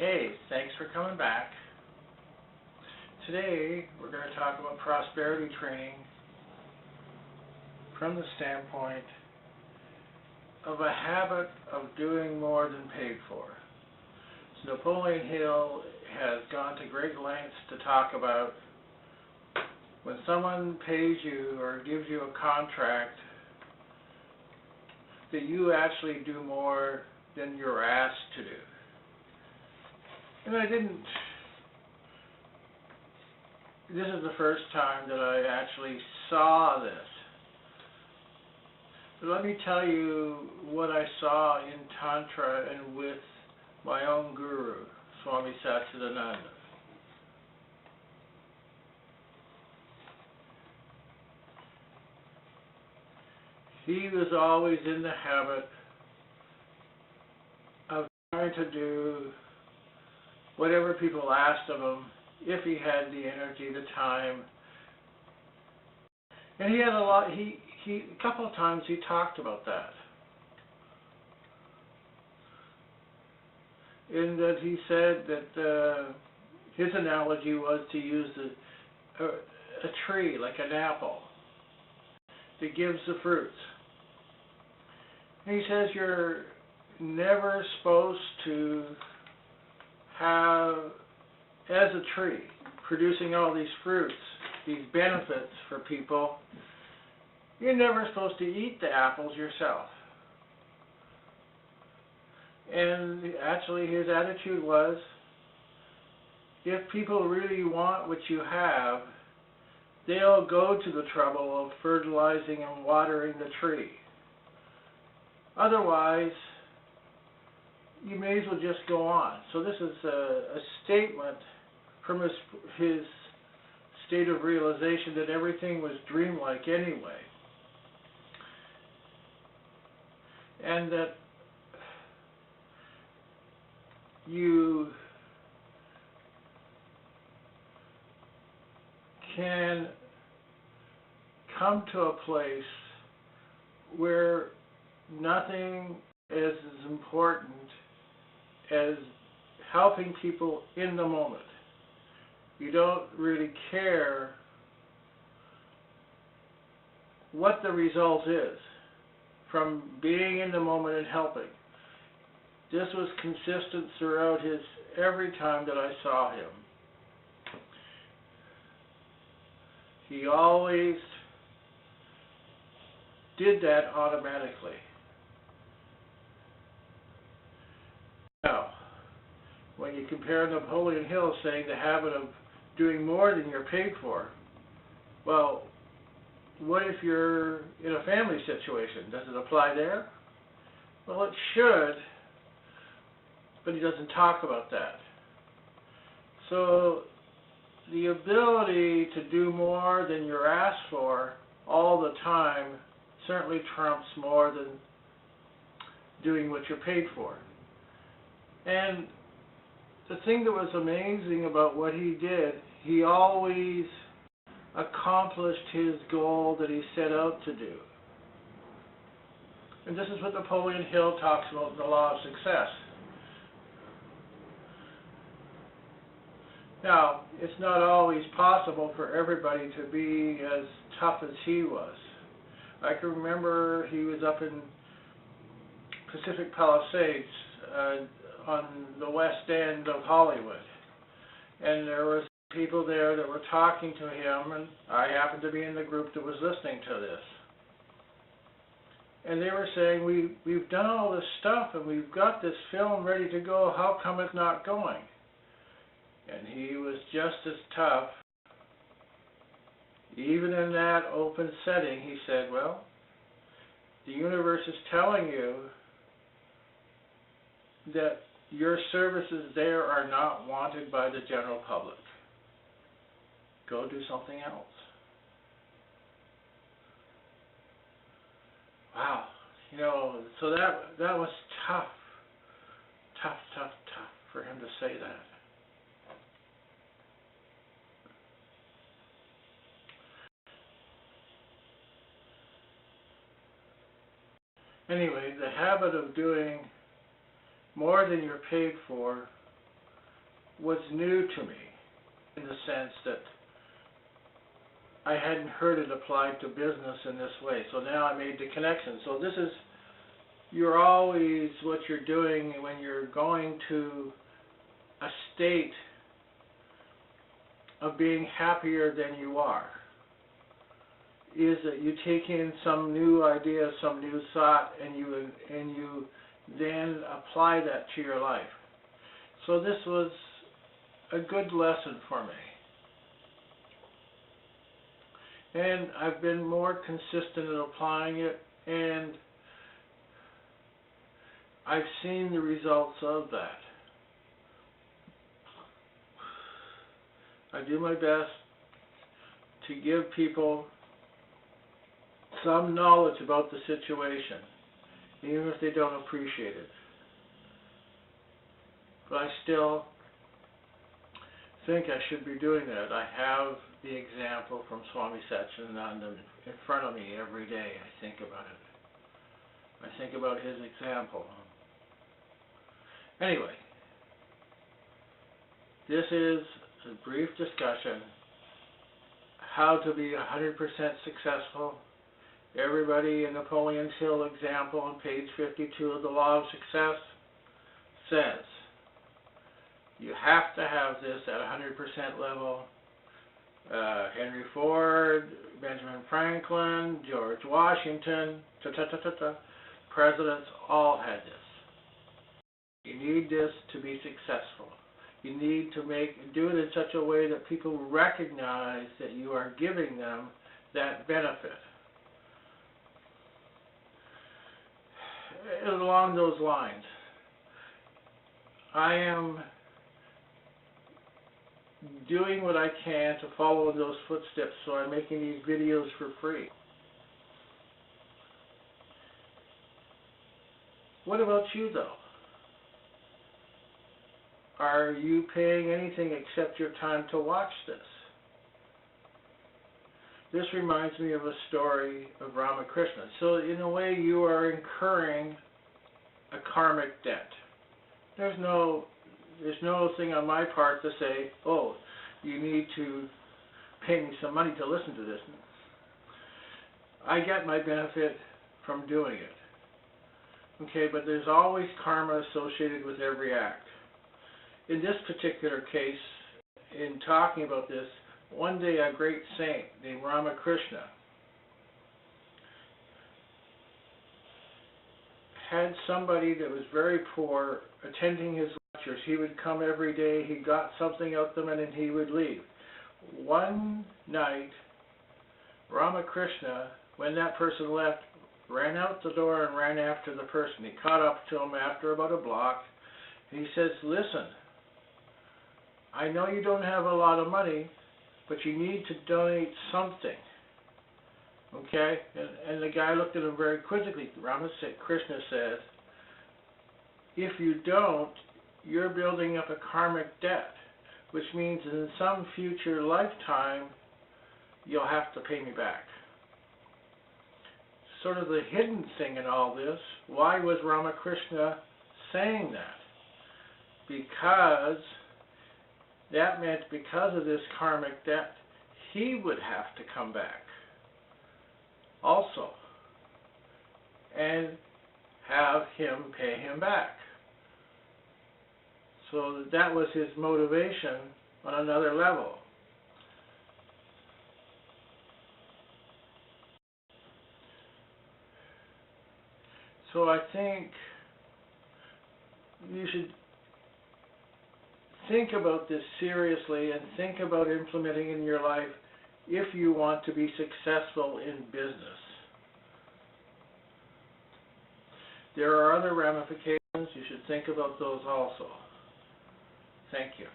Hey, thanks for coming back. Today we're going to talk about prosperity training from the standpoint of a habit of doing more than paid for. So Napoleon Hill has gone to great lengths to talk about when someone pays you or gives you a contract that you actually do more than you're asked to do. And this is the first time that I actually saw this. But let me tell you what I saw in Tantra and with my own guru, Swami Satchidananda. He was always in the habit of trying to do whatever people asked of him, if he had the energy, the time. And he had a couple of times he talked about that. In that he said that his analogy was to use a tree, like an apple, that gives the fruits. And he says you're never supposed to have, as a tree, producing all these fruits, these benefits for people, you're never supposed to eat the apples yourself. And actually his attitude was, if people really want what you have, they'll go to the trouble of fertilizing and watering the tree. Otherwise, you may as well just go on. So this is a statement from his state of realization that everything was dreamlike anyway. And that you can come to a place where nothing is as important as helping people in the moment. You don't really care what the result is from being in the moment and helping. This was consistent throughout every time that I saw him. He always did that automatically. Now, when you compare Napoleon Hill saying the habit of doing more than you're paid for, well, what if you're in a family situation? Does it apply there? Well, it should, but he doesn't talk about that. So the ability to do more than you're asked for all the time certainly trumps more than doing what you're paid for. And the thing that was amazing about what he did, he always accomplished his goal that he set out to do. And this is what Napoleon Hill talks about in the law of success. Now, it's not always possible for everybody to be as tough as he was. I can remember he was up in Pacific Palisades on the west end of Hollywood. And there were people there that were talking to him, and I happened to be in the group that was listening to this. And they were saying, we've done all this stuff and we've got this film ready to go, how come it's not going? And he was just as tough. Even in that open setting, he said, well, the universe is telling you that your services there are not wanted by the general public. Go do something else. Wow. So that was tough for him to say that. Anyway, the habit of doing more than you're paid for was new to me in the sense that I hadn't heard it applied to business in this way. So now I made the connection. So this is, you're always, what you're doing when you're going to a state of being happier than you are, is that you take in some new idea, some new thought, and you then apply that to your life. So this was a good lesson for me. And I've been more consistent in applying it, and I've seen the results of that. I do my best to give people some knowledge about the situation, even if they don't appreciate it. But I still think I should be doing that. I have the example from Swami Satchidananda in front of me every day. I think about it. I think about his example. Anyway, this is a brief discussion how to be 100% successful. Everybody in Napoleon Hill example on page 52 of the Law of Success says you have to have this at 100% level. Henry Ford, Benjamin Franklin, George Washington, presidents all had this. You need this to be successful. You need to do it in such a way that people recognize that you are giving them that benefit. Along those lines, I am doing what I can to follow in those footsteps, so I'm making these videos for free. What about you, though? Are you paying anything except your time to watch this? This reminds me of a story of Ramakrishna. So in a way, you are incurring a karmic debt. There's no thing on my part to say, oh, you need to pay me some money to listen to this. I get my benefit from doing it. Okay, but there's always karma associated with every act. In this particular case, in talking about this, one day a great saint named Ramakrishna had somebody that was very poor attending his lectures. He would come every day, he got something out of them, and then he would leave. One night, Ramakrishna, when that person left, ran out the door and ran after the person. He caught up to him after about a block. He says, listen, I know you don't have a lot of money, but you need to donate something. Okay? And the guy looked at him very quizzically. Ramakrishna said, if you don't, you're building up a karmic debt, which means in some future lifetime, you'll have to pay me back. Sort of the hidden thing in all this, why was Ramakrishna saying that? Because that meant because of this karmic debt, he would have to come back also and have him pay him back. So that was his motivation on another level. So I think you should think about this seriously and think about implementing in your life if you want to be successful in business. There are other ramifications. You should think about those also. Thank you.